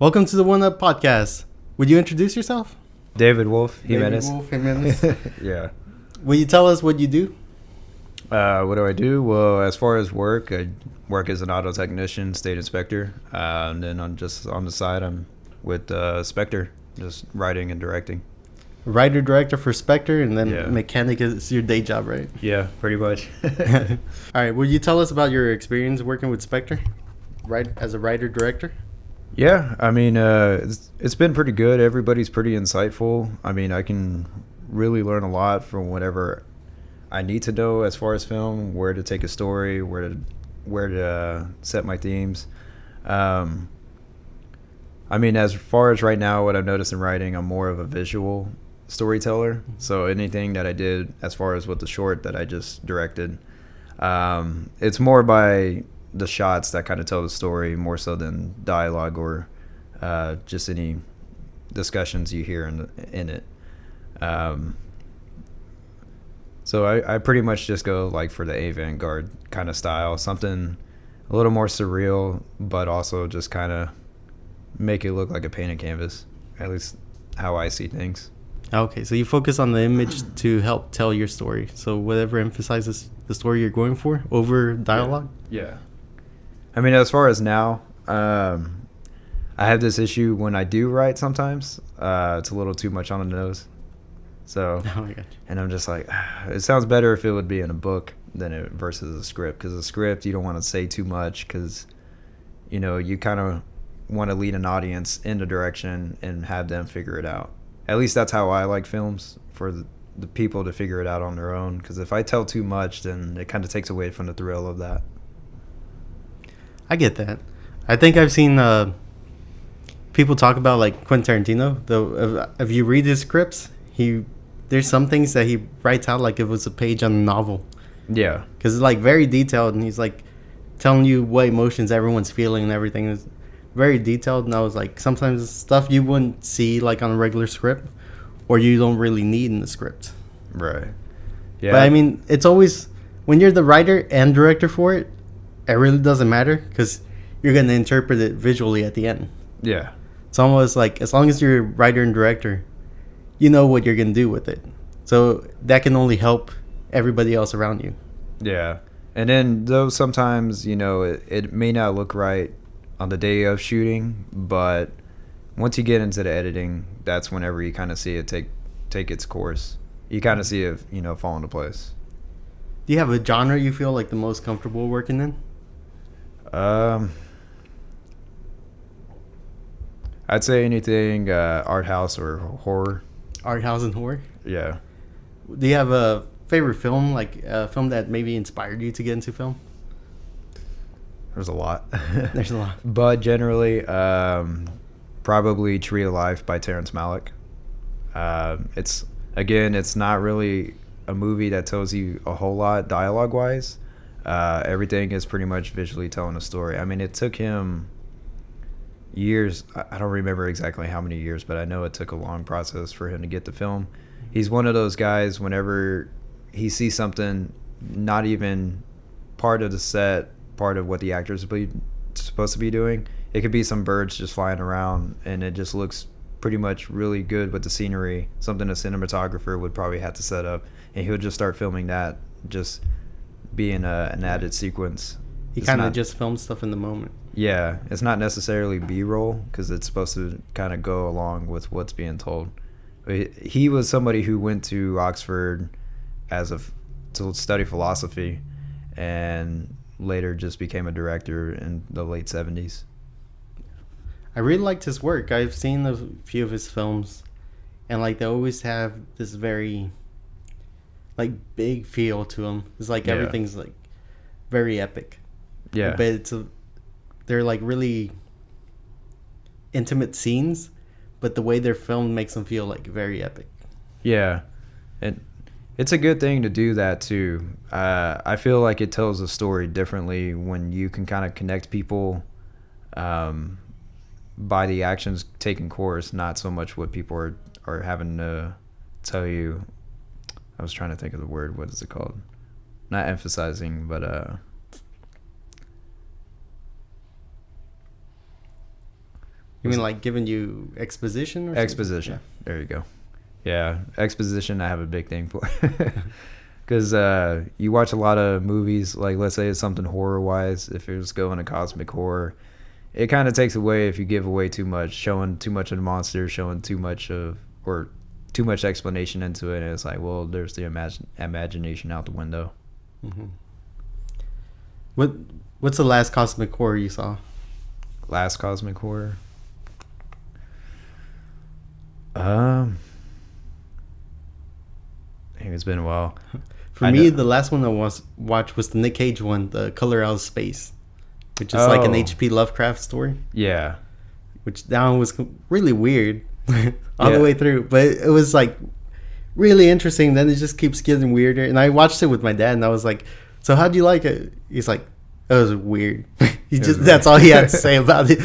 Welcome to the One Up Podcast. Would you introduce yourself? David Wolfe, David Jimenez. Wolfe, Jimenez. Yeah. Will you tell us what you do? What do I do? Well, as far as work, I work as an auto technician, state inspector. And then on the side, I'm with Spectre, just writing and directing. Writer director for Spectre, and then Yeah. mechanic is your day job, right? Yeah, pretty much. All right. Will you tell us about your experience working with Spectre, right? As a writer director. Yeah, I mean, it's been pretty good. Everybody's pretty insightful. I mean, I can really learn a lot from whatever I need to know as far as film, where to take a story, where to set my themes. I mean, as far as right now, what I've noticed in writing, I'm more of a visual storyteller. So anything that I did as far as with the short that I just directed, it's more by the shots that kind of tell the story more so than dialogue or just any discussions you hear in it. So I pretty much just go like for the avant-garde kind of style, something a little more surreal, but also just kind of make it look like a painted canvas, at least how I see things. Okay, so you focus on the image to help tell your story. So whatever emphasizes the story you're going for over dialogue. Yeah. I mean, as far as now, I have this issue when I do write sometimes. It's a little too much on the nose. So, Oh my gosh. and I'm just like, it sounds better if it would be in a book than it versus a script. Because a script, you don't want to say too much because, you know, you kind of want to lead an audience in the direction and have them figure it out. At least that's how I like films, for the people to figure it out on their own. Because if I tell too much, then it kind of takes away from the thrill of that. I get that. I think I've seen people talk about like Quentin Tarantino. Though, if you read his scripts, there's some things that he writes out like if it was a page on a novel. Yeah. Because it's like very detailed, and he's like telling you what emotions everyone's feeling and everything is very detailed. And I was like, sometimes it's stuff you wouldn't see like on a regular script, or you don't really need in the script. Right. Yeah. But I mean, it's always when you're the writer and director for it, it really doesn't matter because you're going to interpret it visually at the end. Yeah. It's almost like as long as you're a writer and director, you know what you're going to do with it. So that can only help everybody else around you. Yeah. And then though sometimes, you know, it may not look right on the day of shooting, but once you get into the editing, that's whenever you kind of see it take its course. You kind of see it, you know, fall into place. Do you have a genre you feel like the most comfortable working in? I'd say anything art house or horror. Art house and horror? Yeah. Do you have a favorite film, like a film that maybe inspired you to get into film? There's a lot. There's a lot. But generally, probably Tree of Life by Terrence Malick. It's not really a movie that tells you a whole lot dialogue-wise. Everything is pretty much visually telling a story. I mean, it took him years. I don't remember exactly how many years, but I know it took a long process for him to get the film. He's one of those guys, whenever he sees something not even part of the set, part of what the actors are supposed to be doing, it could be some birds just flying around and it just looks pretty much really good with the scenery, something a cinematographer would probably have to set up, and he would just start filming that, just being an added sequence. He kind of just films stuff in the moment. Yeah, it's not necessarily B-roll because it's supposed to kind of go along with what's being told. But he was somebody who went to Oxford to study philosophy, and later just became a director in the late 70s. I really liked his work. I've seen a few of his films, and like they always have this very like big feel to them. It's like everything's like very epic. Yeah. But they're like really intimate scenes, but the way they're filmed makes them feel like very epic. Yeah. And it's a good thing to do that too. I feel like it tells a story differently when you can kind of connect people by the actions taking course, not so much what people are having to tell you. I was trying to think of the word. What is it called? Not emphasizing, but You mean like giving you exposition or exposition? something? There you go. Yeah, exposition I have a big thing for. Because you watch a lot of movies, like let's say it's something horror-wise, if it was going to cosmic horror, it kind of takes away if you give away too much, showing too much of the monster, showing too much of, or too much explanation into it, and it's like, well, there's the imagination out the window. Mm-hmm. What's the last cosmic horror you saw? Last cosmic horror? I think it's been a while. For me, the last one I watched was the Nick Cage one, The Color Out of Space, which is like an H.P. Lovecraft story. Yeah. Which that one was really weird all the way through, but it was like really interesting. Then it just keeps getting weirder, and I watched it with my dad, and I was like, "So how'd you like it?" He's like, "It was weird." That's all he had to say about it.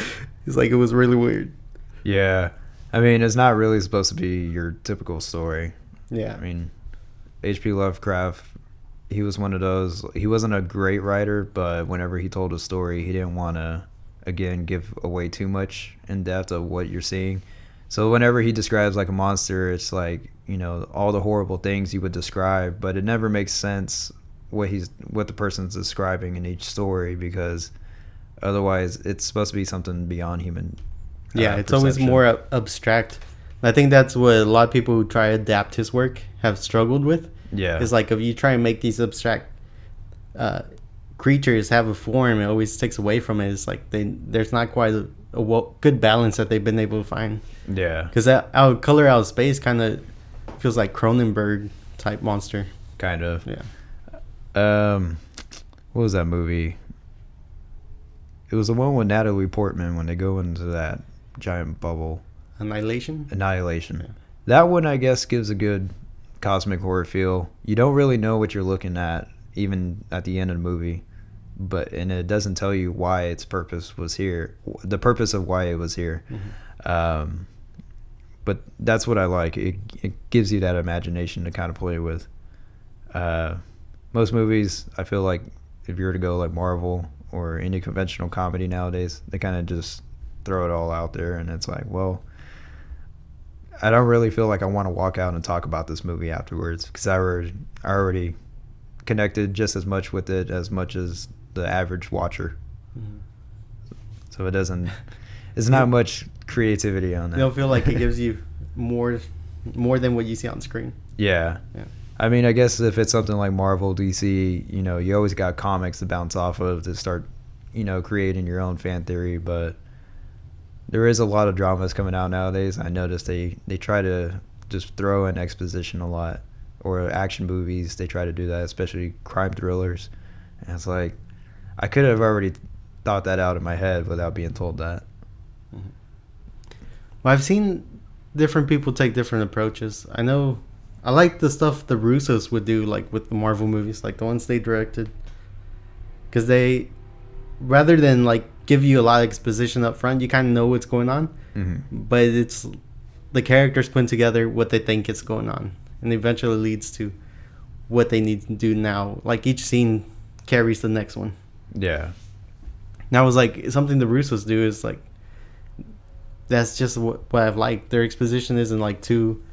He's like, "It was really weird." Yeah. I mean, it's not really supposed to be your typical story. Yeah. I mean, H.P. Lovecraft, he was one of those, he wasn't a great writer, but whenever he told a story, he didn't want to, again, give away too much in depth of what you're seeing. So whenever he describes like a monster, it's like, you know, all the horrible things he would describe, but it never makes sense what the person's describing in each story, because otherwise it's supposed to be something beyond human. Yeah, it's always more abstract. I think that's what a lot of people who try to adapt his work have struggled with. Yeah. It's like if you try and make these abstract creatures have a form, it always takes away from it. It's like there's not quite a good balance that they've been able to find. Yeah. Because that Color Out of Space kind of feels like Cronenberg type monster. Kind of. Yeah. What was that movie? It was the one with Natalie Portman when they go into that giant bubble. Annihilation. Yeah. That one, I guess, gives a good cosmic horror feel. You don't really know what you're looking at, even at the end of the movie, and it doesn't tell you why its purpose was here, the purpose of why it was here. Mm-hmm. But that's what I like. It gives you that imagination to kind of play with. Most movies, I feel like, if you were to go like Marvel or any conventional comedy nowadays, they kind of just throw it all out there, and it's like, well, I don't really feel like I want to walk out and talk about this movie afterwards, because I already connected just as much with it as much as the average watcher. Mm-hmm. So it's not much creativity on that. You don't feel like it gives you more than what you see on screen. Yeah. I mean, I guess if it's something like Marvel, DC, you know, you always got comics to bounce off of to start, you know, creating your own fan theory, but there is a lot of dramas coming out nowadays. I noticed they try to just throw in exposition a lot, or action movies, they try to do that, especially crime thrillers. And it's like, I could have already thought that out in my head without being told that. Mm-hmm. Well, I've seen different people take different approaches. I know I like the stuff the Russos would do, like with the Marvel movies, like the ones they directed, because they, rather than like give you a lot of exposition up front, you kind of know what's going on. Mm-hmm. But it's the characters putting together what they think is going on, and eventually leads to what they need to do now. Like each scene carries the next one. Yeah. Now it was like something the Russos do is like, that's just what I've liked. Their exposition isn't like too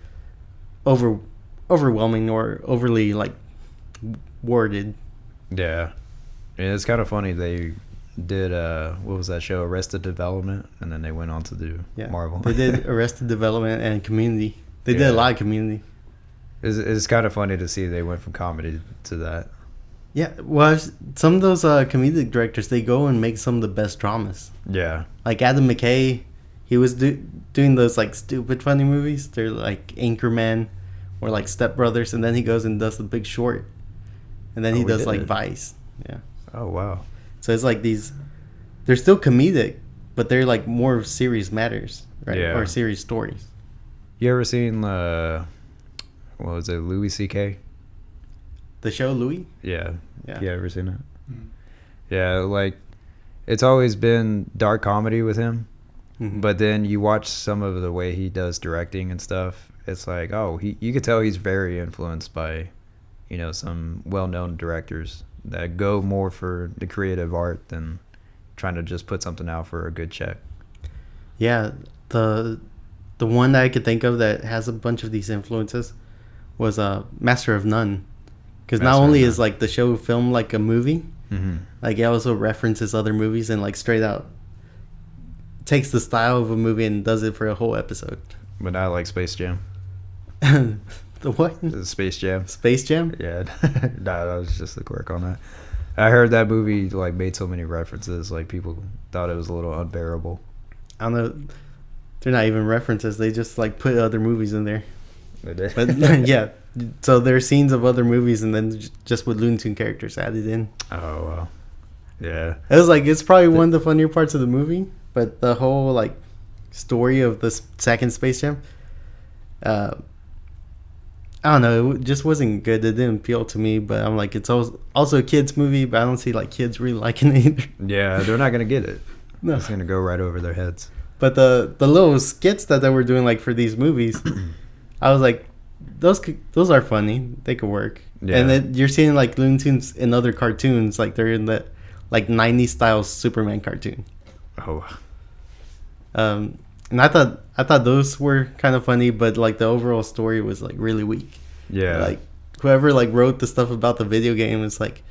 overwhelming or overly like worded. Yeah. It's kind of funny. They did what was that show, Arrested Development, and then they went on to do Marvel. They did Arrested Development and Community. They did a lot of Community. It's kind of funny to see they went from comedy to that. Yeah, well, some of those comedic directors, they go and make some of the best dramas. Yeah. Like Adam McKay, he was doing those like stupid funny movies. They're like Anchorman or like Step Brothers, and then he goes and does The Big Short, and then he does like Vice. Yeah. Oh wow. So it's like they're still comedic, but they're like more serious matters, right? Yeah. Or serious stories. You ever seen what was it, Louis C.K.? The show Louis? Yeah. Yeah. You ever seen it? Mm-hmm. Yeah, like it's always been dark comedy with him. Mm-hmm. But then you watch some of the way he does directing and stuff. It's like, you could tell he's very influenced by, you know, some well-known directors that go more for the creative art than trying to just put something out for a good check. Yeah, the the one that I could think of that has a bunch of these influences was Master of None, because not Master of only None. is like the show filmed like a movie, Mm-hmm. like it also references other movies and like straight out takes the style of a movie and does it for a whole episode. But I like Space Jam. The what? The Space Jam. Space Jam? Yeah, no, that was just the quirk on that. I heard that movie like made so many references, like people thought it was a little unbearable. I don't know. They're not even references. They just like put other movies in there. They did. But yeah, so there are scenes of other movies and then just with Looney Tunes characters added in. Oh wow, yeah. It was like it's probably one of the funnier parts of the movie, but the whole like story of the second Space Jam, I don't know, it just wasn't good. It didn't appeal to me, but I'm like, it's also a kids movie, but I don't see like kids really liking it either. Yeah, they're not gonna get it. No. It's gonna go right over their heads. But the little skits that they were doing like for these movies, I was like, those are funny. They could work. Yeah. And then you're seeing like Looney Tunes in other cartoons, like they're in the like 90s style Superman cartoon. Oh, And I thought those were kind of funny, but like the overall story was like really weak. yeah. Like whoever like wrote the stuff about the video game is like,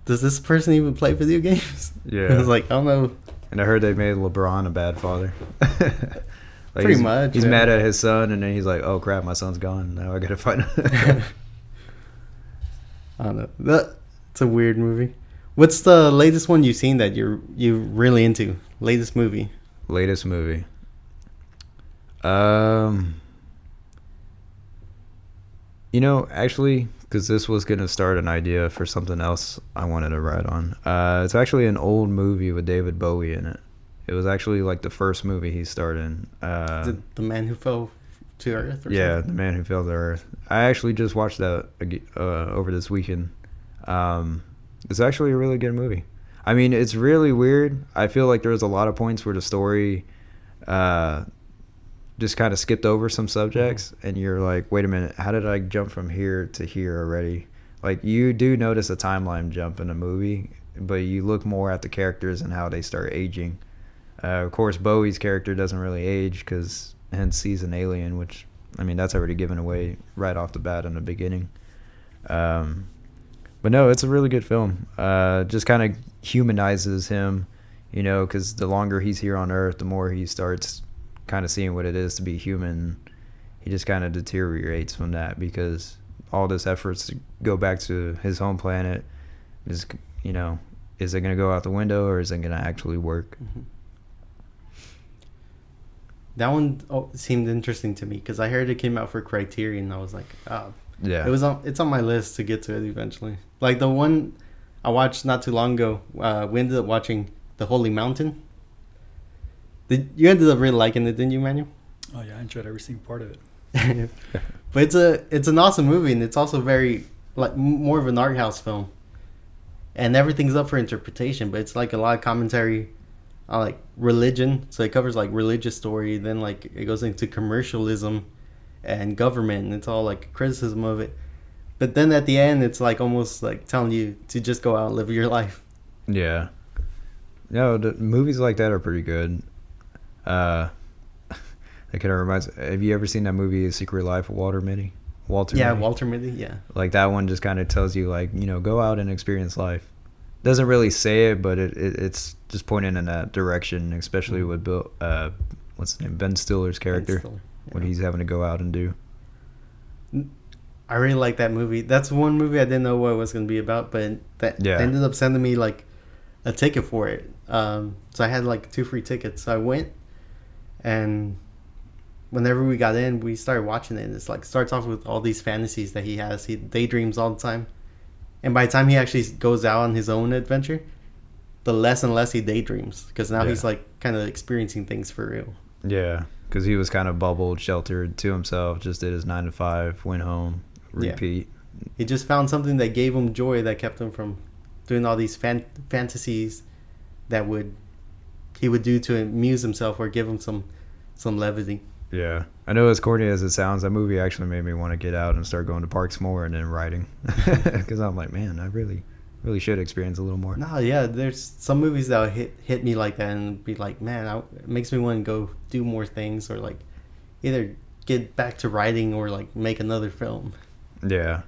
does this person even play video games? Yeah. I was like, I don't know. And I heard they made LeBron a bad father. Like Pretty much, He's yeah. mad at his son, and then he's like, "Oh crap, my son's gone. Now I gotta find." I don't know. It's a weird movie. What's the latest one you've seen that you're really into? Latest movie. Latest movie. Actually, because this was gonna start an idea for something else I wanted to write on. It's actually an old movie with David Bowie in it. It was actually like the first movie he starred in. Is it The Man Who Fell to Earth? Or Yeah, something? The Man Who Fell to Earth. I actually just watched that over this weekend. It's actually a really good movie. I mean, it's really weird. I feel like there's a lot of points where the story just kind of skipped over some subjects, and you're like, wait a minute, how did I jump from here to here already? Like, you do notice a timeline jump in a movie, but you look more at the characters and how they start aging. Of course, Bowie's character doesn't really age because hence he's an alien, which, I mean, that's already given away right off the bat in the beginning. But no, it's a really good film. Just kind of humanizes him, because the longer he's here on Earth, the more he starts kind of seeing what it is to be human. He just kind of deteriorates from that because all this efforts to go back to his home planet is, is it going to go out the window or is it going to actually work? Mm-hmm. That one seemed interesting to me because I heard it came out for Criterion. And I was like, oh, Yeah. It's on my list to get to it eventually. Like the one I watched not too long ago. We ended up watching The Holy Mountain. You ended up really liking it, didn't you, Manuel? Oh yeah, I enjoyed every single part of it. But it's an awesome movie, and it's also very like more of an art house film, and everything's up for interpretation. But it's like a lot of commentary on like religion, so it covers like religious story. Then like it goes into commercialism and government, and it's all like criticism of it. But then at the end, it's like almost like telling you to just go out and live your life. Yeah. No, the movies like that are pretty good. It kind of reminds. Have you ever seen that movie, A Secret Life of Walter Mitty? Yeah, Mitty? Walter Mitty. Yeah. Like that one just kind of tells you like, go out and experience life. Doesn't really say it, but it's just pointing in that direction, especially with Bill. What's his name? Ben Stiller's character. Ben Stiller, yeah. What he's having to go out and do. I really like that movie. That's one movie I didn't know what it was going to be about, but they ended up sending me like a ticket for it. So I had like 2 free tickets. So I went, and whenever we got in, we started watching it. It's like starts off with all these fantasies that he has. He daydreams all the time, and by the time he actually goes out on his own adventure, the less and less he daydreams because now he's like kind of experiencing things for real. Yeah, because he was kind of bubbled, sheltered to himself. Just did his 9 to 5, went home, repeat. Yeah. He just found something that gave him joy that kept him from doing all these fantasies that he would do to amuse himself or give him some levity. Yeah, I know as corny as it sounds, that movie actually made me want to get out and start going to parks more and then riding. Because I'm like, man, I really really should experience a little more. No, yeah, there's some movies that hit me like that and be like, man, it makes me want to go do more things, or like either get back to writing or like make another film. Yeah.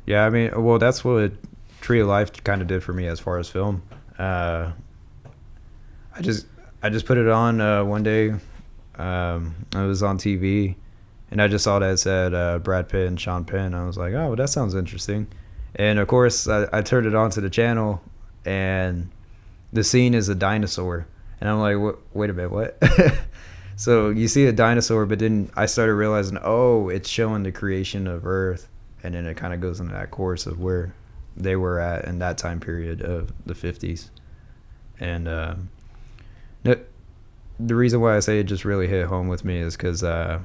Yeah, I mean, well, that's what Tree of Life kind of did for me as far as film. I just put it on one day. I was on TV, and I just saw that it said Brad Pitt and Sean Penn. I was like, oh, that sounds interesting. And of course, I turned it on to the channel, and the scene is a dinosaur. And I'm like, wait a minute, what? So you see a dinosaur, but then I started realizing, oh, it's showing the creation of Earth. And then it kind of goes into that course of where they were at in that time period of the 50s. And the reason why I say it just really hit home with me is because the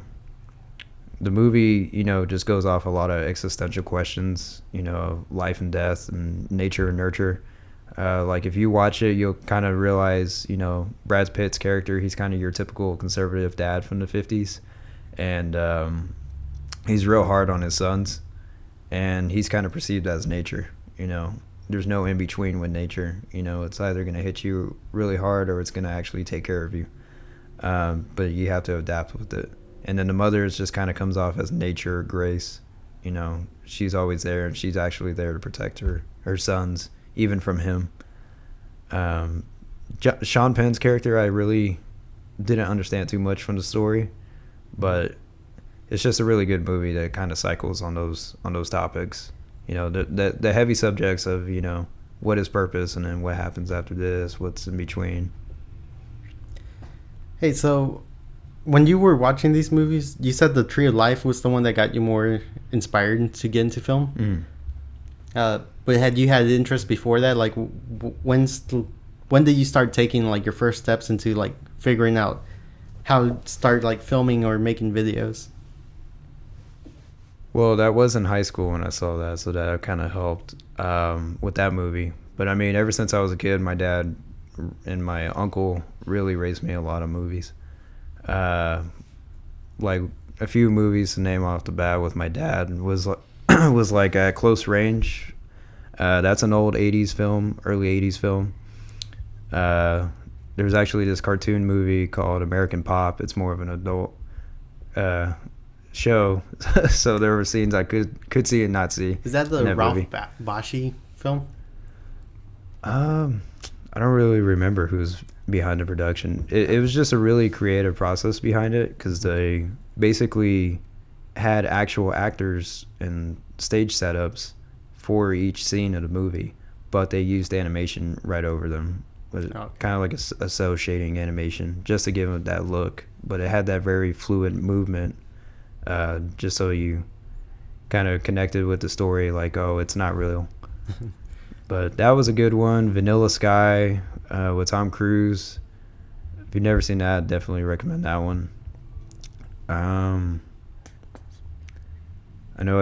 movie, just goes off a lot of existential questions, life and death and nature and nurture. Like if you watch it, you'll kind of realize, Brad Pitt's character, he's kind of your typical conservative dad from the 50s. And he's real hard on his sons. And he's kind of perceived as nature, There's no in between with nature, It's either going to hit you really hard or it's going to actually take care of you. But you have to adapt with it. And then the mother just kind of comes off as nature, grace. She's always there, and she's actually there to protect her sons, even from him. Sean Penn's character, I really didn't understand too much from the story, but it's just a really good movie that kind of cycles on those topics. The heavy subjects of, what is purpose, and then what happens after this, what's in between. Hey, so when you were watching these movies, you said the Tree of Life was the one that got you more inspired to get into film. But had you had interest before that? Like, when did you start taking like your first steps into like figuring out how to start like filming or making videos? Well, that was in high school when I saw that, so that kind of helped with that movie. But I mean, ever since I was a kid, my dad and my uncle really raised me a lot of movies. Like a few movies to name off the bat with my dad was like at Close Range. That's an old 80s film, early 80s film. There's actually this cartoon movie called American Pop. It's more of an adult show, so there were scenes I could see and not see. Is that the Ralph Bakshi film? I don't really remember who's behind the production. It was just a really creative process behind it, because they basically had actual actors and stage setups for each scene of the movie, but they used animation right over them. Kind of like a cell shading animation, just to give it that look. But it had that very fluid movement, just so you kind of connected with the story, like, oh, it's not real. But that was a good one. Vanilla Sky with Tom Cruise. If you've never seen that, definitely recommend that one. I know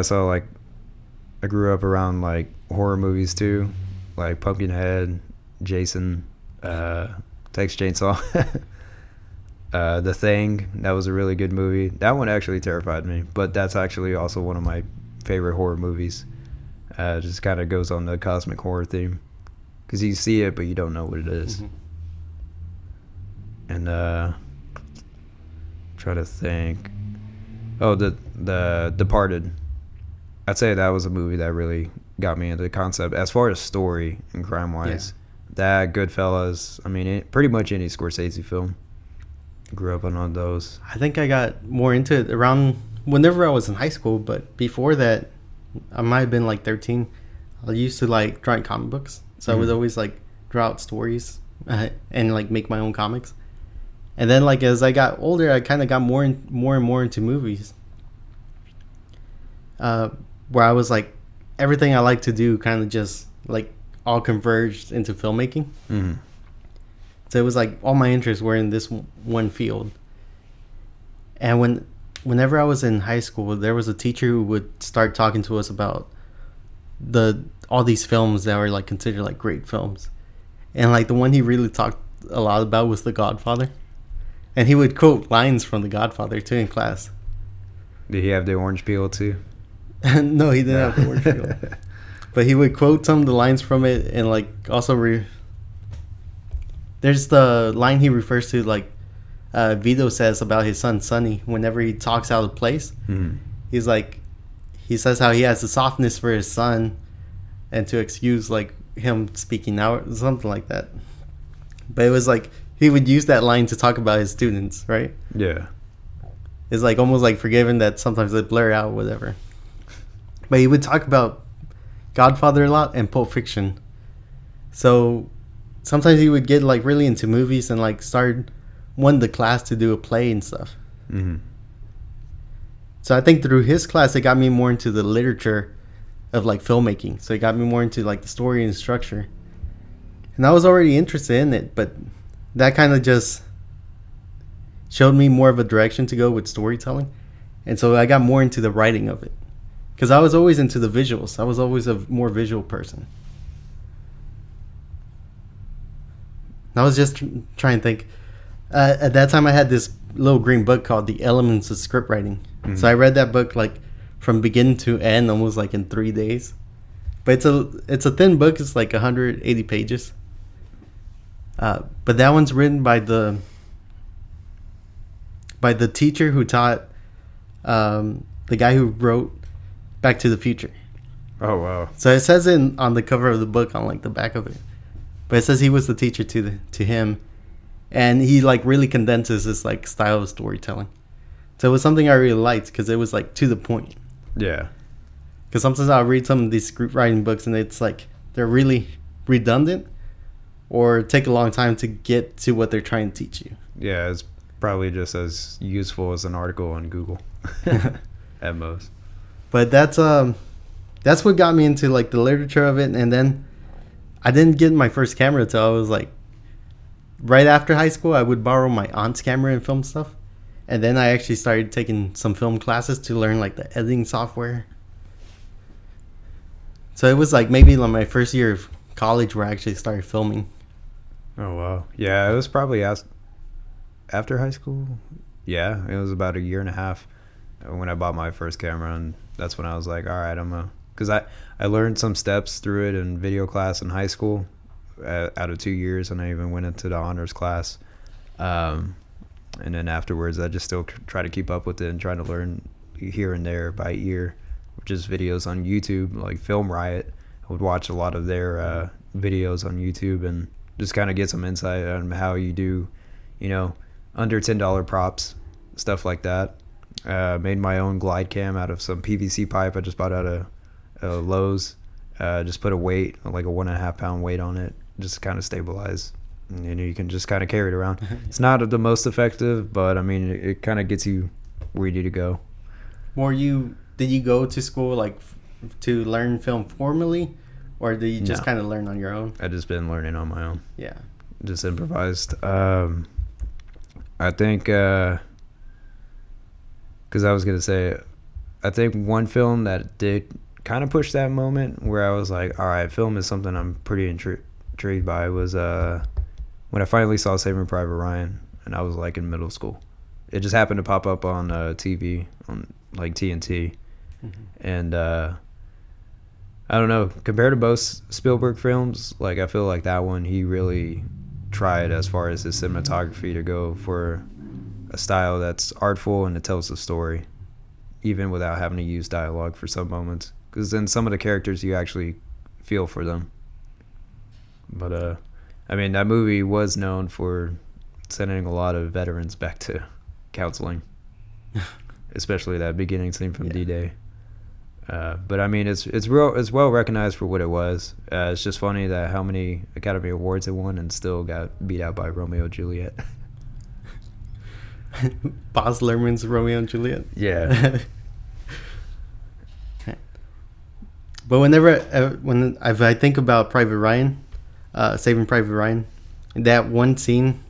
I grew up around like horror movies too, like Pumpkinhead, Jason, Texas Chainsaw. The Thing, that was a really good movie. That one actually terrified me, but that's actually also one of my favorite horror movies. Just kind of goes on the cosmic horror theme, because you see it but you don't know what it is. Mm-hmm. And try to think. Oh, the Departed. I'd say that was a movie that really got me into the concept as far as story and crime wise. Yeah. That, Goodfellas, I mean, pretty much any Scorsese film. Grew up on all those. I think I got more into it around whenever I was in high school, but before that, I might have been like 13. I used to like drawing comic books, so I would always like draw out stories and like make my own comics. And then like as I got older, I kind of got more and more into movies, where I was like everything I like to do kind of just like all converged into filmmaking. Mm-hmm. So it was like all my interests were in this one field. And whenever I was in high school, there was a teacher who would start talking to us about all these films that were like considered like great films. And like the one he really talked a lot about was The Godfather. And he would quote lines from The Godfather too in class. Did he have the orange peel too? No, he didn't have the orange peel. But he would quote some of the lines from it, and like also there's the line he refers to, like Vito says about his son Sonny whenever he talks out of place. Mm-hmm. He's like, he says how he has a softness for his son, and to excuse like him speaking out, something like that. But it was like he would use that line to talk about his students, right? Yeah. It's like almost like forgiving that sometimes they blur out, whatever. But he would talk about Godfather a lot and Pulp Fiction. So sometimes he would get like really into movies and like wanted the class to do a play and stuff. Mm-hmm. So I think through his class, it got me more into the literature of like filmmaking. So it got me more into like the story and structure. And I was already interested in it, but that kind of just showed me more of a direction to go with storytelling. And so I got more into the writing of it. Because I was always into the visuals. I was always a more visual person. I was just trying to think. At that time, I had this little green book called The Elements of Script Writing. Mm-hmm. So I read that book like from beginning to end, almost like in 3 days. But it's a thin book. It's like 180 pages. But that one's written by the teacher who taught the guy who wrote Back to the Future. Oh wow! So it says on the cover of the book, on like the back of it, but it says he was the teacher to him, and he like really condenses this like style of storytelling. So it was something I really liked because it was like to the point. Yeah. Because sometimes I'll read some of these script writing books and it's like they're really redundant or take a long time to get to what they're trying to teach you. Yeah, it's probably just as useful as an article on Google at most. But that's what got me into like the literature of it. And then I didn't get my first camera until I was like right after high school. I would borrow my aunt's camera and film stuff. And then I actually started taking some film classes to learn like the editing software. So it was like maybe like my first year of college where I actually started filming. Oh wow! Yeah, it was probably after high school. Yeah, it was about a year and a half when I bought my first camera, and that's when I was like, all right, because I learned some steps through it in video class in high school out of 2 years, and I even went into the honors class. And then afterwards, I just still try to keep up with it and try to learn here and there by ear, which is videos on YouTube, like Film Riot. I would watch a lot of their videos on YouTube and just kind of get some insight on how you do, under $10 props, stuff like that. Made my own glide cam out of some PVC pipe I just bought out of Lowe's. Just put a weight, like a 1.5 pound weight on it, just to kind of stabilize. And you can just kind of carry it around. It's not the most effective, but I mean, it kind of gets you where you need to go. Did you go to school like to learn film formally, or did you just kind of learn on your own? I just been learning on my own. Yeah. Just improvised. I think, because I was going to say, I think one film that did kind of push that moment where I was like, all right, film is something I'm pretty intrigued by was when I finally saw Saving Private Ryan, and I was like in middle school. It just happened to pop up on TV, on like TNT. Mm-hmm. And I don't know, compared to both Spielberg films, like I feel like that one, he really tried as far as his cinematography to go for a style that's artful and it tells the story, even without having to use dialogue for some moments. Because then some of the characters you actually feel for them. But I mean, that movie was known for sending a lot of veterans back to counseling, especially that beginning scene from D-Day. But I mean, it's well recognized for what it was. It's just funny that how many Academy Awards it won and still got beat out by Romeo and Juliet. Baz Luhrmann's Romeo and Juliet. Yeah. But when I think about Private Ryan, Saving Private Ryan, that one scene,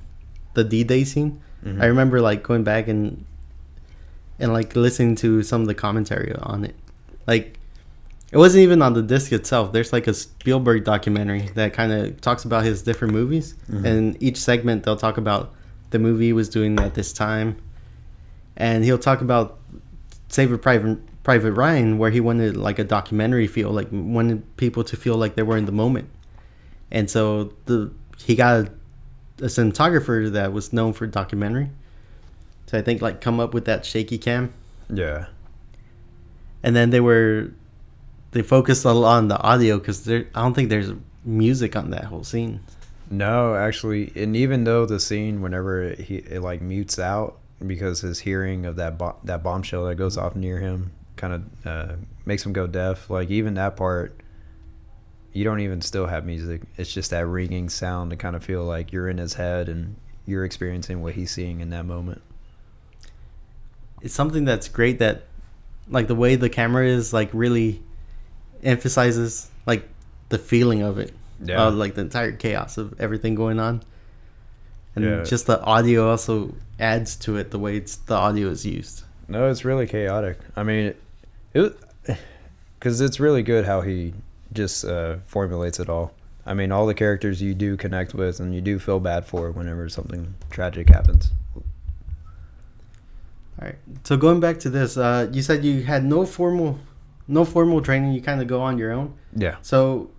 the D-Day scene, mm-hmm. I remember like going back and like listening to some of the commentary on it. Like, it wasn't even on the disc itself. There's like a Spielberg documentary that kind of talks about his different movies. Mm-hmm. And each segment, they'll talk about the movie he was doing at this time. And he'll talk about Saving Private Ryan, where he wanted like a documentary feel, like wanted people to feel like they were in the moment. And so he got a cinematographer that was known for documentary. So I think like come up with that shaky cam. Yeah. And then they focused a lot on the audio because I don't think there's music on that whole scene. No, actually, and even though the scene, whenever it like mutes out because his hearing of that bombshell that goes off near him kind of makes him go deaf, like even that part, you don't even still have music. It's just that ringing sound to kind of feel like you're in his head and you're experiencing what he's seeing in that moment. It's something that's great that like the way the camera is like really emphasizes like the feeling of it. Yeah. Like the entire chaos of everything going on. And just the audio also adds to it the way the audio is used. No, it's really chaotic. I mean, because it's really good how he just formulates it all. I mean, all the characters you do connect with and you do feel bad for whenever something tragic happens. All right. So going back to this, you said you had no formal training. You kind of go on your own. Yeah. So,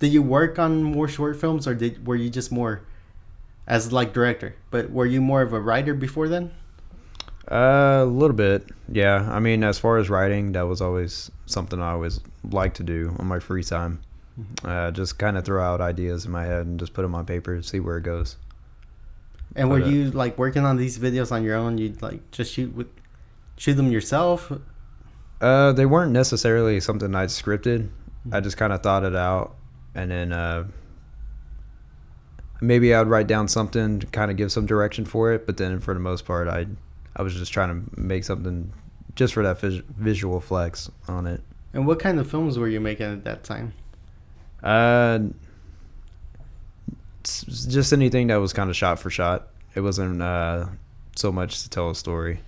did you work on more short films, or were you just more as like director? But were you more of a writer before then? A little bit, yeah. I mean, as far as writing, that was always something I always liked to do on my free time. Just kind of throw out ideas in my head and just put them on paper, see where it goes. And were you like working on these videos on your own? You'd like just shoot them yourself? They weren't necessarily something I'd scripted. I just kind of thought it out, and then maybe I'd write down something to kind of give some direction for it. But then for the most part, I was just trying to make something just for that visual flex on it. And what kind of films were you making at that time? Just anything that was kind of shot for shot. It wasn't so much to tell a story.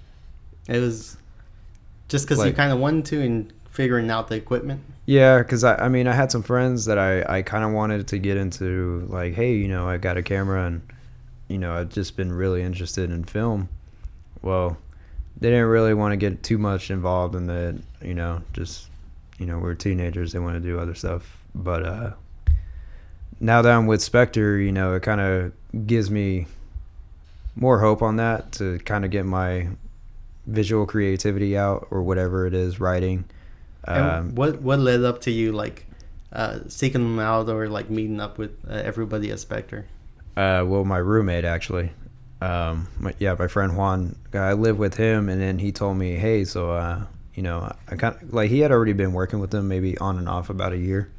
It was just because you kind of wanted to and figuring out the equipment? Yeah, because I mean, I had some friends that I kind of wanted to get into, like, hey, you know, I got a camera and, you know, I've just been really interested in film. Well, they didn't really want to get too much involved in the, you know, just, you know, we're teenagers, they want to do other stuff. But now that I'm with Spectre, you know, it kind of gives me more hope on that to kind of get my visual creativity out, or whatever it is, writing. What led up to you like seeking them out or like meeting up with everybody at Spectre? Well, my roommate actually, my friend Juan, I live with him, and then he told me, hey, so you know, I kind of like, he had already been working with them maybe on and off about a year.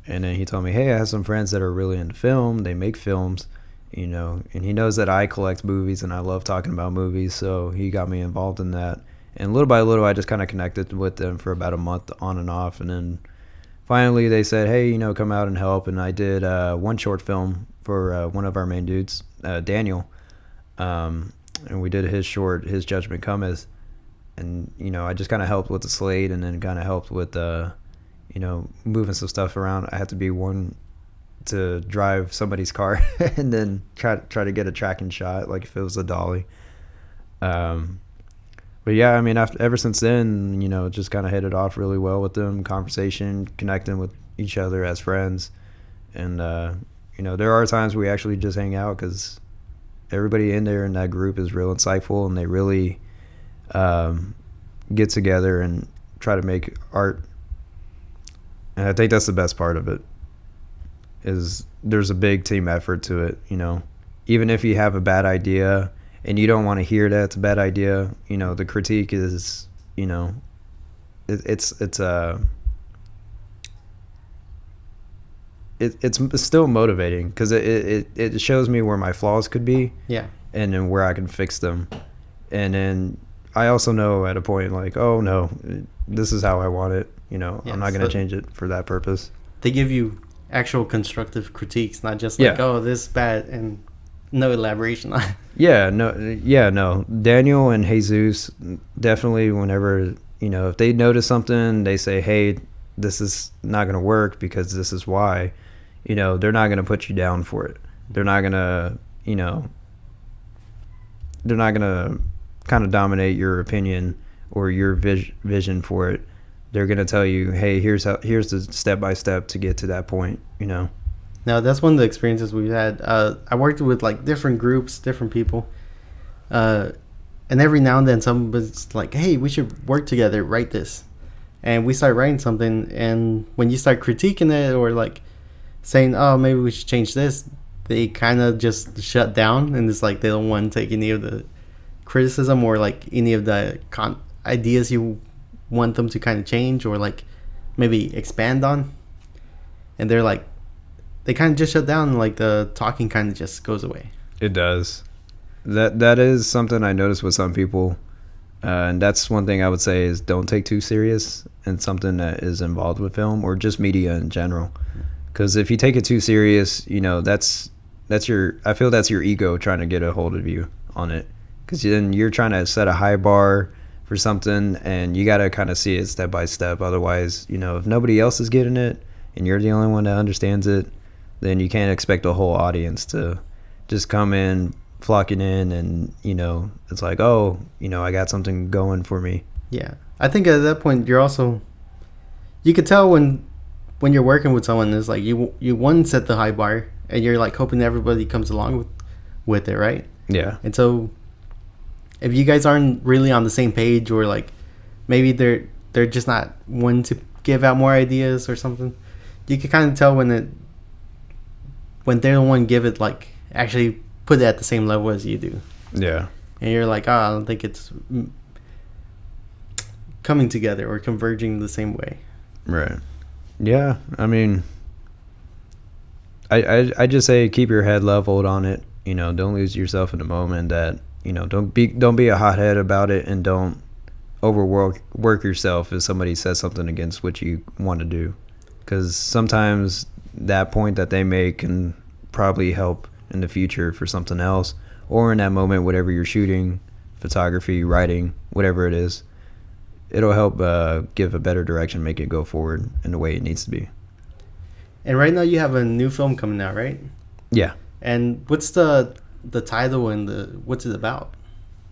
And then he told me, hey, I have some friends that are really into film. They make films, you know, and he knows that I collect movies and I love talking about movies. So he got me involved in that. And little by little, I just kind of connected with them for about a month on and off. And then finally they said, hey, you know, come out and help. And I did one short film for one of our main dudes, Daniel. And we did his short, His Judgment Cometh. And, you know, I just kind of helped with the slate, and then kind of helped with you know, moving some stuff around. I had to be one to drive somebody's car and then try to get a tracking shot, like if it was a dolly. But yeah, I mean, ever since then, you know, just kind of hit it off really well with them, conversation, connecting with each other as friends. And, you know, there are times we actually just hang out because everybody in there in that group is real insightful, and they really get together and try to make art. And I think that's the best part of it, is there's a big team effort to it, you know. Even if you have a bad idea and you don't want to hear that it's a bad idea, you know, the critique is, you know, it's still motivating, because it shows me where my flaws could be, yeah, and then where I can fix them. And then I also know at a point, like, oh no, this is how I want it. You know, yeah, I'm not going to change it for that purpose. They give you actual constructive critiques, not just like, oh, this is bad, and no elaboration on it. Yeah, no. Daniel and Jesus definitely, whenever, you know, if they notice something, they say, hey, this is not going to work because this is why. You know, they're not going to put you down for it. They're not going to, you know, they're not going to kind of dominate your opinion or your vision for it, they're gonna tell you, hey, here's the step by step to get to that point. Now that's one of the experiences we've had. I worked with like different groups, different people, and every now and then someone's like, hey, we should work together, write this. And we start writing something, and when you start critiquing it or like saying, oh, maybe we should change this, they kind of just shut down, and it's like they don't want to take any of the criticism or like any of the ideas you want them to kind of change or like maybe expand on. And they're like, they kind of just shut down, and like the talking kind of just goes away. It does. That is something I noticed with some people. And that's one thing I would say is don't take too serious in something that is involved with film or just media in general. Because if you take it too serious, that's I feel that's your ego trying to get a hold of you on it. Because then you're trying to set a high bar for something, and you got to kind of see it step by step. Otherwise, if nobody else is getting it and you're the only one that understands it, then you can't expect the whole audience to just come in, flocking in, and it's like, oh, I got something going for me. Yeah, I think at that point you could tell when you're working with someone, it's like you one set the high bar and you're like hoping everybody comes along with it, right? Yeah. And so if you guys aren't really on the same page, or like maybe they're just not one to give out more ideas or something, you can kind of tell when they're the one give it, like actually put it at the same level as you do. Yeah. And you're like, oh, I don't think it's coming together or converging the same way. Right. Yeah. I mean, I just say keep your head leveled on it. Don't lose yourself in the moment. That don't be a hothead about it, and don't work yourself if somebody says something against what you want to do, because sometimes that point that they make can probably help in the future for something else, or in that moment, whatever you're shooting, photography, writing, whatever it is, it'll help give a better direction, make it go forward in the way it needs to be. And right now you have a new film coming out, right? Yeah. And what's the title and what's it about?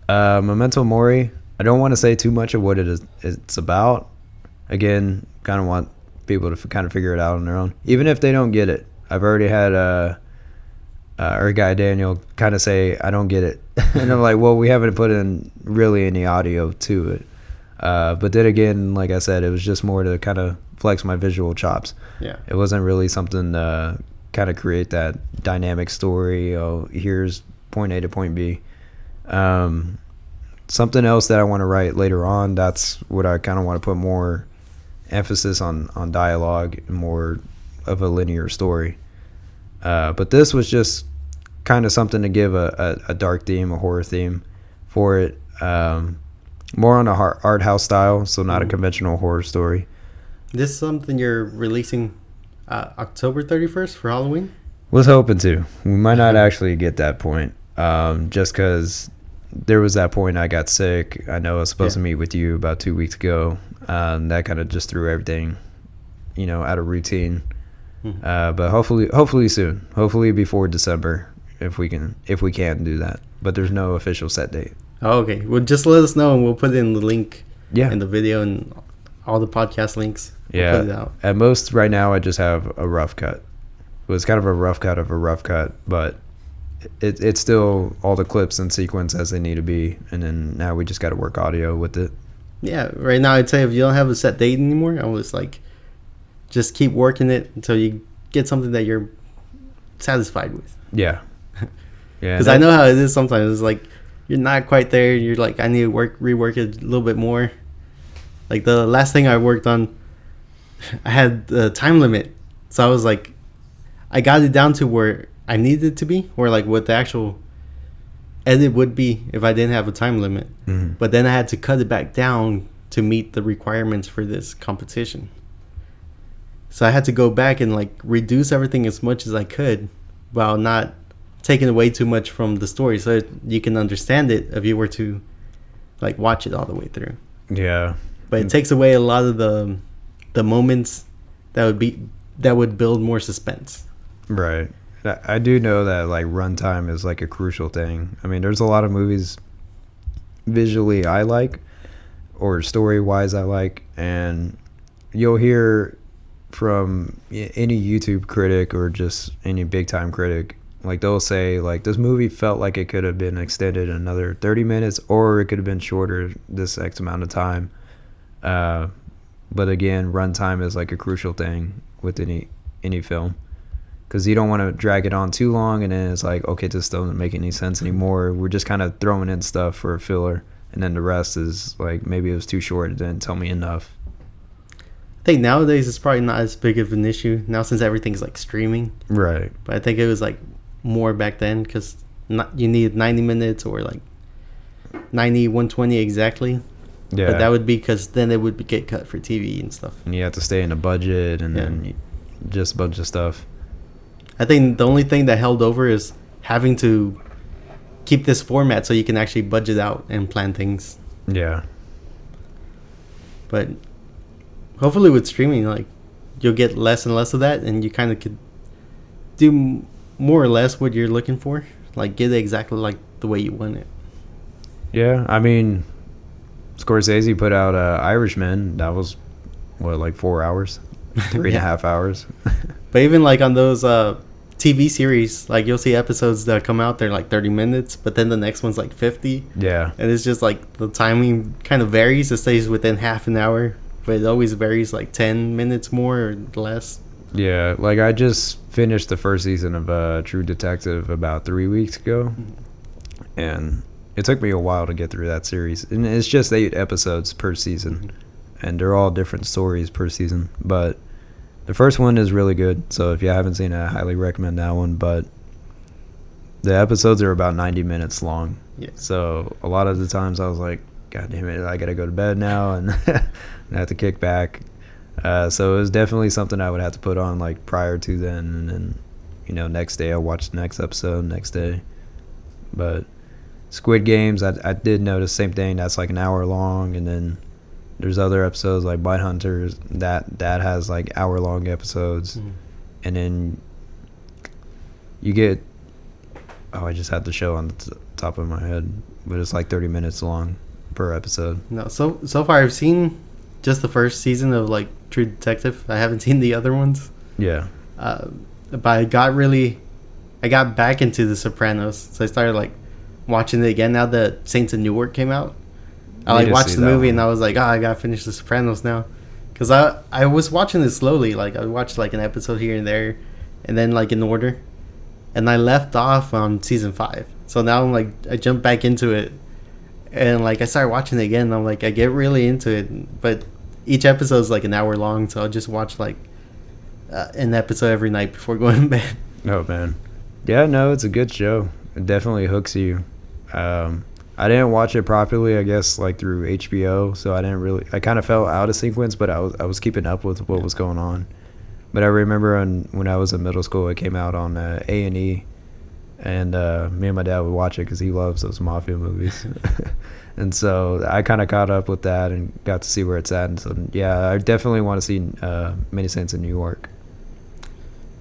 Memento Mori. I don't want to say too much of what it's about. Again, kind of want people to kind of figure it out on their own, even if they don't get it. I've already had our guy Daniel kind of say, I don't get it. And I'm like, well, we haven't put in really any audio to it. But then again, like I said, it was just more to kind of flex my visual chops. Yeah. It wasn't really something to kind of create that dynamic story. Oh, here's point A to point B. Something else that I want to write later on, that's what I kind of want to put more emphasis on dialogue and more of a linear story. But this was just kind of something to give a dark theme, a horror theme for it. More on a art house style, so not a conventional horror story. This is something you're releasing October 31st for Halloween? Was hoping to. We might not actually get that point, just because there was that point I got sick. I know I was supposed to meet with you about 2 weeks ago. That kind of just threw everything, out of routine. Mm-hmm. But hopefully soon. Hopefully before December, if we can do that. But there's no official set date. Oh, okay. Well, just let us know, and we'll put in the link in the video and all the podcast links. We'll put it out. At most right now I just have a rough cut. It was kind of a rough cut of a rough cut, but it's still all the clips and sequence as they need to be, and then now we just got to work audio with it. Yeah, right now I'd say if you don't have a set date anymore, I was like, just keep working it until you get something that you're satisfied with. Yeah. Yeah. Because I know how it is sometimes. It's like you're not quite there. You're like, I need to rework it a little bit more. Like the last thing I worked on, I had the time limit. So I was like, I got it down to where I needed it to be, or like what the actual edit would be if I didn't have a time limit. Mm-hmm. But then I had to cut it back down to meet the requirements for this competition. So I had to go back and like reduce everything as much as I could while not taking away too much from the story, so you can understand it if you were to like watch it all the way through. Yeah. But it takes away a lot of the moments that would build more suspense. Right. I do know that like runtime is like a crucial thing. I mean, there's a lot of movies visually I like, or story-wise I like. And you'll hear from any YouTube critic or just any big-time critic, like they'll say like this movie felt like it could have been extended another 30 minutes or it could have been shorter this X amount of time. But again, runtime is like a crucial thing with any film, because you don't want to drag it on too long and then it's like, okay, this doesn't make any sense anymore. We're just kind of throwing in stuff for a filler, and then the rest is like, maybe it was too short, it didn't tell me enough. I think nowadays it's probably not as big of an issue now since everything's like streaming. Right. But I think it was like more back then because you needed 90 minutes or like 90, 120 exactly. Yeah. But that would be because then it would get cut for TV and stuff. And you have to stay in a budget and then just a bunch of stuff. I think the only thing that held over is having to keep this format so you can actually budget out and plan things. Yeah. But hopefully with streaming, like, you'll get less and less of that, and you kind of could do more or less what you're looking for. Like, get it exactly like the way you want it. Yeah, I mean, Scorsese put out Irishman. That was, what, like 4 hours? 3.5 hours? But even, like, on those TV series, like, you'll see episodes that come out, they're like 30 minutes, but then the next one's like 50. Yeah. And it's just, like, the timing kind of varies. It stays within half an hour, but it always varies, like, 10 minutes more or less. Yeah, like, I just finished the first season of True Detective about 3 weeks ago, and it took me a while to get through that series. And it's just 8 episodes per season, and they're all different stories per season. But the first one is really good, so if you haven't seen it, I highly recommend that one. But the episodes are about 90 minutes long. Yeah. So a lot of the times I was like, God damn it, I gotta go to bed now, and I have to kick back. So it was definitely something I would have to put on like prior to then, and then, you know, next day I'll watch the next episode next day. But Squid Games, I did notice same thing. That's like an hour long, and then there's other episodes like Mindhunters that has like hour-long episodes, and then you get I just had the show on the top of my head, but it's like 30 minutes long per episode. No, so far I've seen just the first season of like True Detective. I haven't seen the other ones. Yeah. But I got back into The Sopranos, so I started like watching it again now that Saints of Newark came out. I like watched the movie and I was like, I gotta finish The Sopranos now, because I was watching it slowly. Like I watched like an episode here and there, and then like in order, and I left off on season 5. So now I'm like, I jumped back into it, and like I started watching it again. And I'm like, I get really into it, but each episode is like an hour long, so I'll just watch like an episode every night before going to bed. Oh man, yeah, no, it's a good show. It definitely hooks you. I didn't watch it properly, I guess, like through HBO, so I kind of fell out of sequence, but I was keeping up with what was going on. But I remember when I was in middle school, it came out on A&E, and me and my dad would watch it because he loves those mafia movies. And so I kind of caught up with that and got to see where it's at. And so, yeah, I definitely want to see Many Saints in Newark.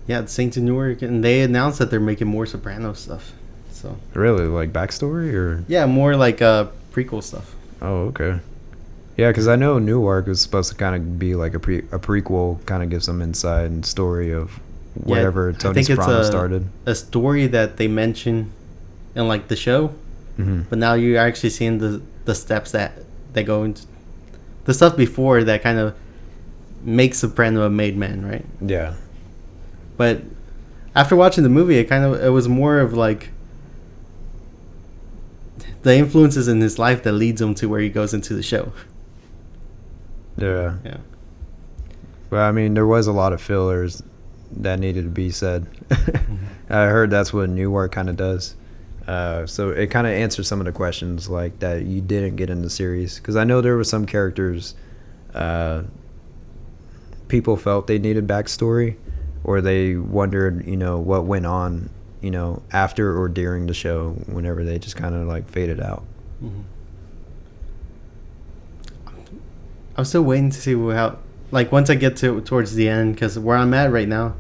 Yeah, the Saints of Newark, and they announced that they're making more Sopranos stuff. So really, like backstory, or yeah, more like prequel stuff. Oh, okay. Yeah, because I know Newark was supposed to kind of be like a prequel, kind of give some insight and story of wherever Tony Soprano started. A story that they mention in like the show, but now you're actually seeing the steps that go into the stuff before that kind of makes Soprano a made man, right? Yeah. But after watching the movie, it was more of like the influences in his life that leads him to where he goes into the show. Yeah. Yeah. Well, I mean, there was a lot of fillers that needed to be said. I heard that's what Newark kind of does. So it kind of answers some of the questions like that you didn't get in the series. Because I know there were some characters people felt they needed backstory, or they wondered, what went on, after or during the show, whenever they just kind of like faded out. I'm still waiting to see how, like, once I get towards the end, because where I'm at right now,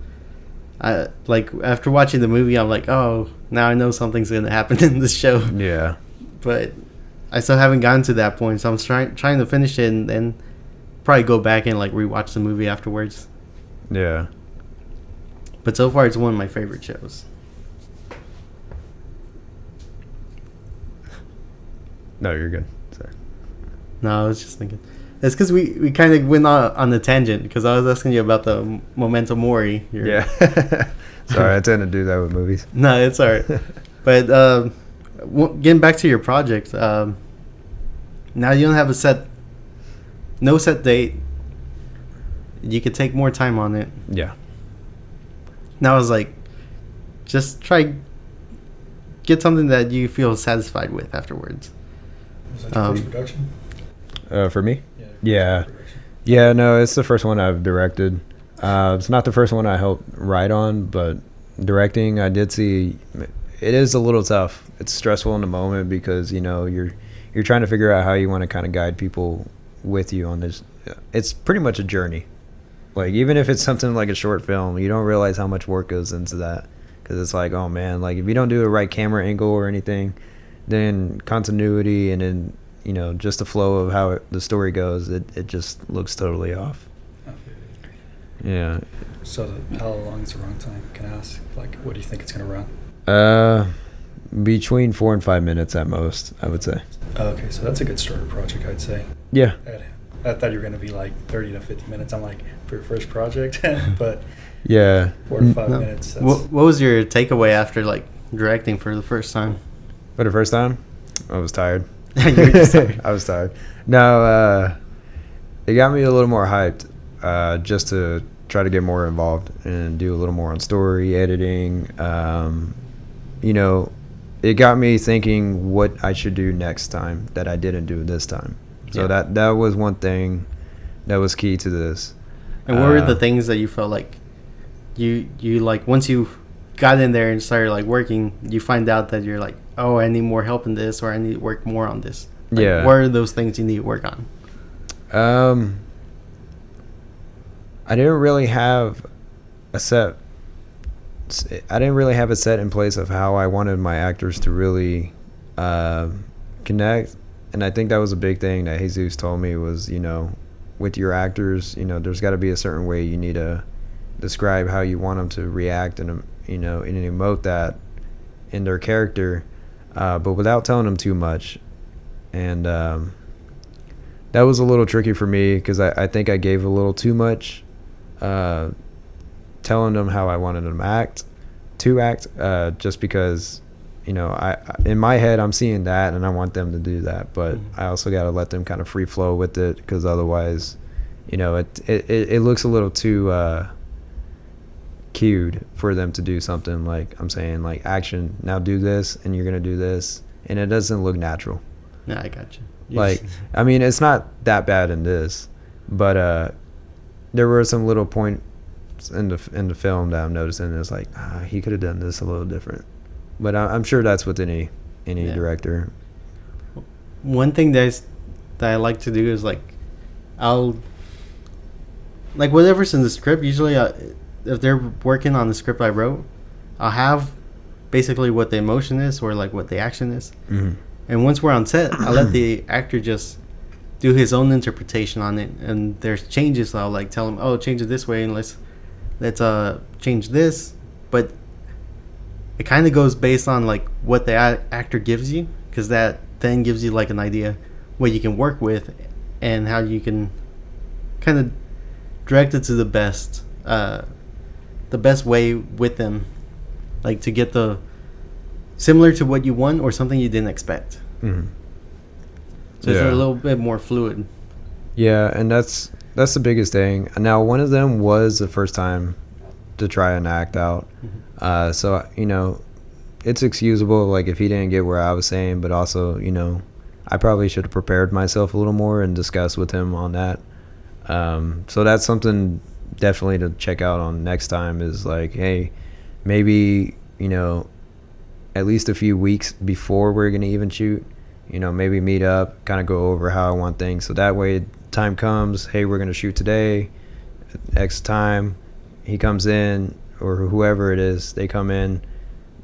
after watching the movie, I'm like, oh, now I know something's going to happen in this show. Yeah. But I still haven't gotten to that point, so I'm trying to finish it and then probably go back and like rewatch the movie afterwards. Yeah. But so far, it's one of my favorite shows. No, you're good. Sorry. No, I was just thinking. It's because we kind of went on a tangent because I was asking you about the Memento Mori. Yeah. Sorry, I tend to do that with movies. No, it's all right. But getting back to your project, now you don't have no set date. You could take more time on it. Yeah. Now I was like, just get something that you feel satisfied with afterwards. Was that your first production? For me? Yeah. Yeah, no, it's the first one I've directed. It's not the first one I helped write on, but directing, I did see it is a little tough. It's stressful in the moment because, you know, you're trying to figure out how you want to kind of guide people with you on this. It's pretty much a journey. Like, even if it's something like a short film, you don't realize how much work goes into that because it's like, oh man, like if you don't do the right camera angle or anything, then continuity and then, you know, just the flow of how the story goes, it just looks totally off. Yeah. So how long is the runtime? Can I ask? Like, what do you think it's going to run? Between 4 and 5 minutes at most, I would say. Okay, so that's a good starter project, I'd say. Yeah. I thought you were going to be like 30 to 50 minutes. I'm like, for your first project, but yeah, 4 to 5 minutes. That's... What was your takeaway after like directing for the first time? For the first time, I was tired. You were just tired. I was tired. No, it got me a little more hyped, just to try to get more involved and do a little more on story editing. You know, it got me thinking what I should do next time that I didn't do this time. So that was one thing that was key to this. And what were the things that you felt like you like once you got in there and started like working, you find out that you're like, oh, I need more help in this, or I need to work more on this. Like, yeah. What are those things you need to work on? I didn't really have a set in place of how I wanted my actors to really connect. And I think that was a big thing that Jesus told me was, you know, with your actors, you know, there's got to be a certain way you need to describe how you want them to react and, you know, and emote that in their character, but without telling them too much. And that was a little tricky for me because I think I gave a little too much, telling them how I wanted them to act, just because, you know, I in my head I'm seeing that and I want them to do that, but I also got to let them kind of free flow with it because otherwise, you know, it looks a little too cued for them to do something like I'm saying, like action, now do this and you're gonna do this, and it doesn't look natural. Yeah, I got you. Like, I mean, it's not that bad in this, but there were some little points in the film that I'm noticing. It's like he could have done this a little different, but I'm sure that's with any director. One thing that I like to do is like I'll like whatever's in the script. Usually, if they're working on the script I wrote, I'll have basically what the emotion is or like what the action is. Mm-hmm. And once we're on set, I let the actor just do his own interpretation on it. And there's changes. I'll like tell him, oh, change it this way, and let's change this. But it kind of goes based on like what the actor gives you, because that then gives you like an idea what you can work with and how you can kind of direct it to the best way with them, like to get the similar to what you want or something you didn't expect. Mm-hmm. So it's a little bit more fluid. Yeah, and that's the biggest thing. Now, one of them was the first time to try and act out. Mm-hmm. So, you know, it's excusable, like, if he didn't get where I was saying, but also, you know, I probably should have prepared myself a little more and discussed with him on that. So that's something definitely to check out on next time is like, hey, maybe, you know, at least a few weeks before we're going to even shoot, you know, maybe meet up, kind of go over how I want things. So that way time comes, hey, we're going to shoot today, X time, he comes in, or whoever it is, they come in,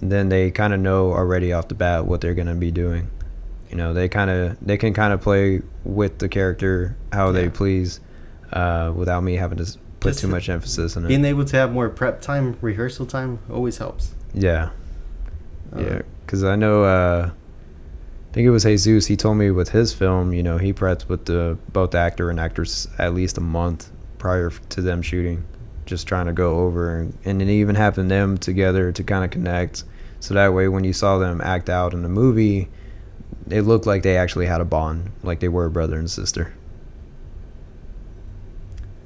and then they kind of know already off the bat what they're going to be doing. they can kind of play with the character how they please, without me having to put Just too much emphasis on it. Being able to have more prep time, rehearsal time, always helps. Yeah. Yeah, because I know, I think it was Jesus, he told me with his film, he prepped with both the actor and actress at least a month prior to them shooting, just trying to go over, and then even having them together to kind of connect, so that way when you saw them act out in the movie, it looked like they actually had a bond, like they were a brother and sister.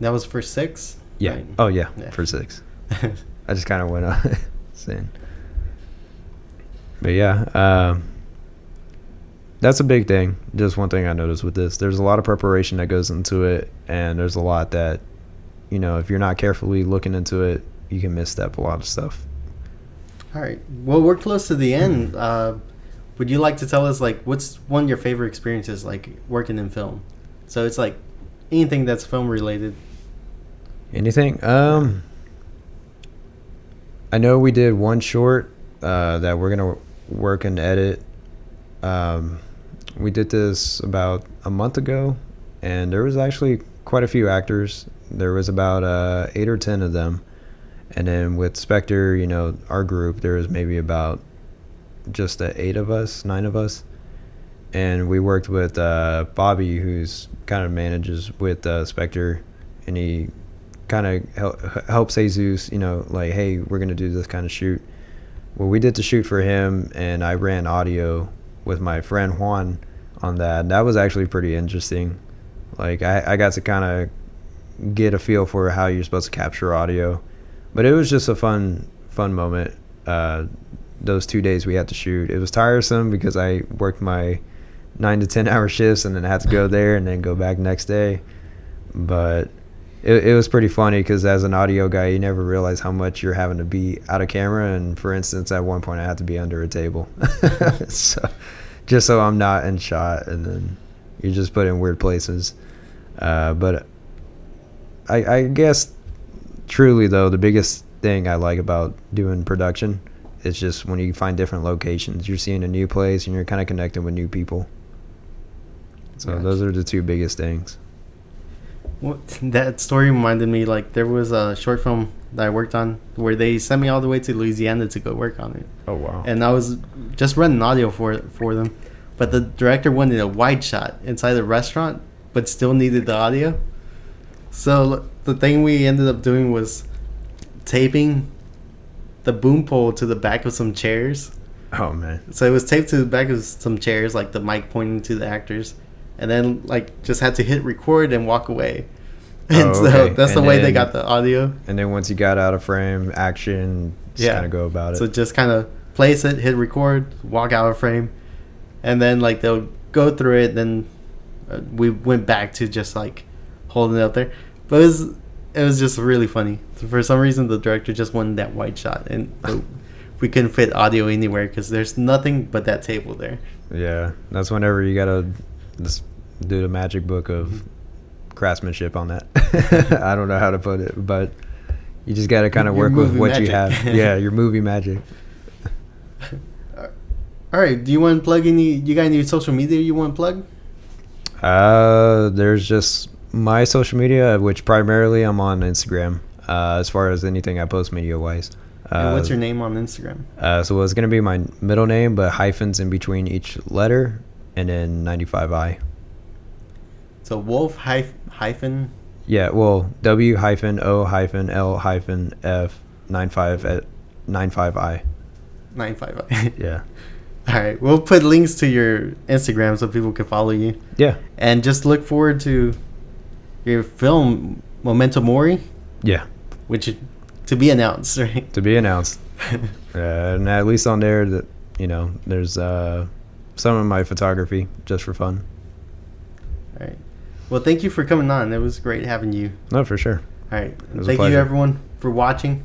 That was for 6? Yeah. Right? Oh, yeah, for 6. I just kind of went on saying. But yeah, that's a big thing. Just one thing I noticed with this. There's a lot of preparation that goes into it, and there's a lot that, if you're not carefully looking into it, you can misstep a lot of stuff. All right. Well, we're close to the end. Would you like to tell us, like, what's one of your favorite experiences, like, working in film? So it's, like, anything that's film-related. Anything? I know we did one short that we're going to work and edit. We did this about a month ago, and there was actually quite a few actors. There was about 8 or 10 of them. And then with Spectre, our group, there was maybe about just 9 of us. And we worked with Bobby, who's kind of manages with Spectre, and he kind of helps Jesus, like, hey, we're going to do this kind of shoot. Well, we did the shoot for him, and I ran audio with my friend Juan on that. That was actually pretty interesting. Like, I got to kind of get a feel for how you're supposed to capture audio. But it was just a fun moment. Those 2 days we had to shoot. It was tiresome because I worked my 9 to 10 hour shifts and then I had to go there and then go back next day. But it was pretty funny because as an audio guy, you never realize how much you're having to be out of camera. And for instance, at one point I had to be under a table. So just so I'm not in shot, and then you're just put in weird places. But I guess truly though, the biggest thing I like about doing production is just when you find different locations, you're seeing a new place and you're kind of connecting with new people. So Gotcha. Those are the 2 biggest things. Well, that story reminded me, like, there was a short film that I worked on where they sent me all the way to Louisiana to go work on it. Oh, wow. And I was just running audio for them. But the director wanted a wide shot inside the restaurant, but still needed the audio. So the thing we ended up doing was taping the boom pole to the back of some chairs. Oh, man. So it was taped to the back of some chairs, like the mic pointing to the actors. And then, like, just had to hit record and walk away. And so that's the way they got the audio. And then once you got out of frame, action, just kind of go about it. So just kind of place it, hit record, walk out of frame. And then, like, they'll go through it. Then we went back to just, like, holding it up there. But it was just really funny. For some reason, the director just wanted that wide shot. And we couldn't fit audio anywhere because there's nothing but that table there. Yeah, that's whenever you got to just do the magic book of craftsmanship on that. I don't know how to put it, but you just got to kind of work with what you have. Yeah, your movie magic. All right, do you want to plug you got any social media you want to plug? There's just my social media, which primarily I'm on Instagram, as far as anything I post media wise. And what's your name on Instagram? So it's going to be my middle name, but hyphens in between each letter, and then 95I. So Wolf hyphen. Yeah, well, W hyphen O hyphen L hyphen F 95I. 95I. Yeah. All right, we'll put links to your Instagram so people can follow you. Yeah. And just look forward to your film Memento Mori. Yeah. Which to be announced, right? To be announced. And at least on there, that there's some of my photography just for fun. All right. Well, thank you for coming on. It was great having you. No, for sure. All right. It was Thank a pleasure. you, everyone, for watching.